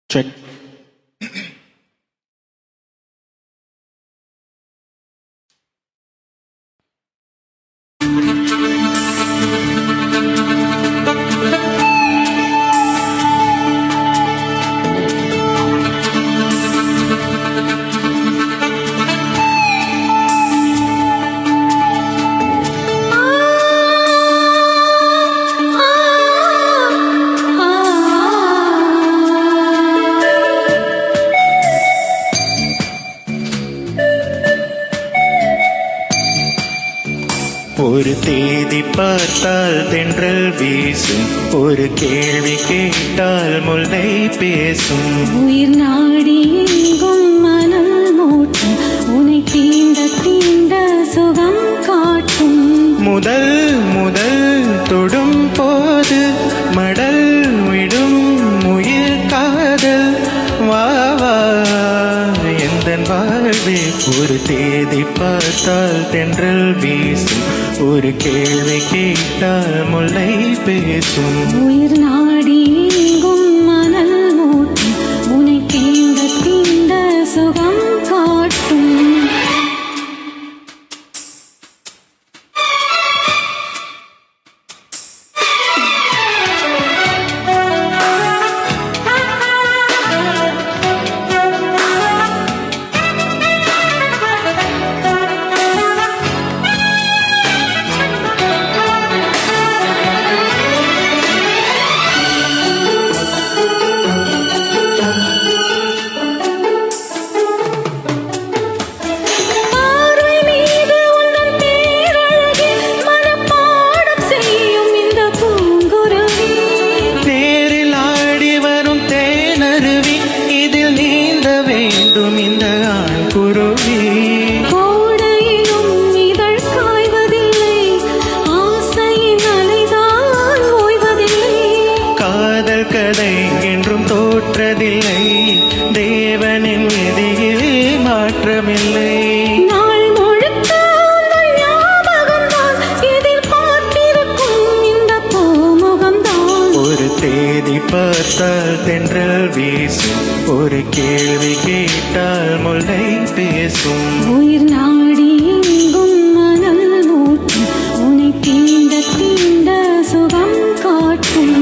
Check. ஒரு தேதி பார்த்தால் தென்றல் வீசும், ஒரு கேள்வி கேட்டால் முல்லை பேசும். உயிர் நாடி எங்கும் மணல் மூட்டும், உனை தீண்ட தீண்ட சுகம் காட்டும். முதல் முதல் தொடும் போது மடல் விடும் உயிர் காதல். வா வா எந்தன் வாழ்வே, ஒரு தேதி பார்த்தால் தென்றல் வீசும், ஒரு கேள்வி கேட்டால் முல்லை பேசும். உயிர் நாடி எங்கும் மணல் மூட்டும், உனை தீண்ட தீண்ட சுகம் காட்டும். கதை என்றும் தோற்றதில்லை, தேவனின் விதியில் மாற்றமில்லை. நாள் முழுக்க ஞாபகம்தான், எதிர்பார்த்திருக்கும் இந்த பூமுகம்தான். ஒரு தேதி பார்த்தால் தென்றல் வீசும், ஒரு கேள்வி கேட்டால் முல்லை பேசும். உயிர் நாடி எங்கும் மணல் மூட்டும், உனை தீண்ட தீண்ட சுகம் காட்டும்.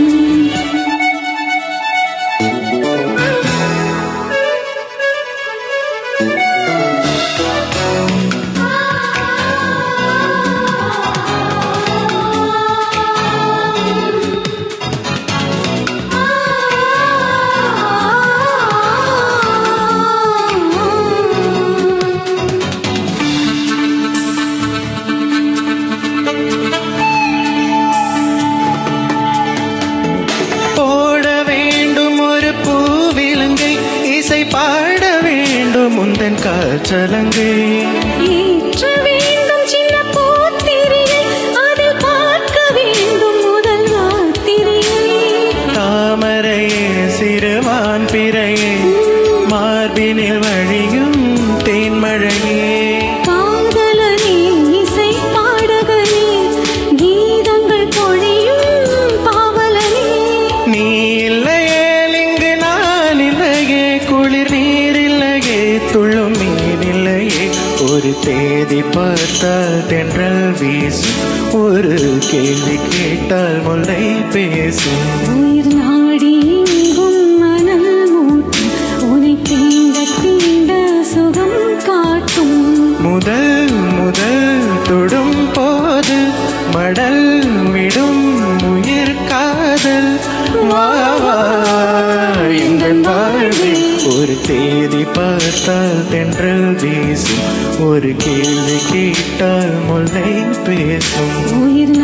பாட வேண்டும் முந்தன் காற்றலங்கை, ஏற்ற வேண்டும் சின்ன பூத்திரியை, அதில் பார்க்க வேண்டும் முதல் ராத்திரியை. தாமரையே சிறுவான் பிறையே, மார்பினில் வழியும் தேன்மழையே. காதலனே இசை பாடகனே, கீதங்கள் பொழியும் பாவலனே. நீ இல்லையே இங்கு நான் இல்லையே, குளிர் நீரில்லையே துள்ளும் மீனில்லையே. ஒரு தேதி பார்த்தால் தென்றல் வீசும், ஒரு கேள்வி கேட்டால் முல்லை பேசும். உயிர் நாடி எங்கும் மணல் மூட்டும், உனை தீண்ட தீண்ட சுகம் காட்டும். முதல் முதல் தொடும் போது மடல் விடும் உயிர் காதல். வா வா எங்கள் வாழ்வே, ஒரு தேதி பார்த்தால் தென்றல் வீசும், ஒரு கேள்வி கேட்டால் முல்லை பேசும். உயிர்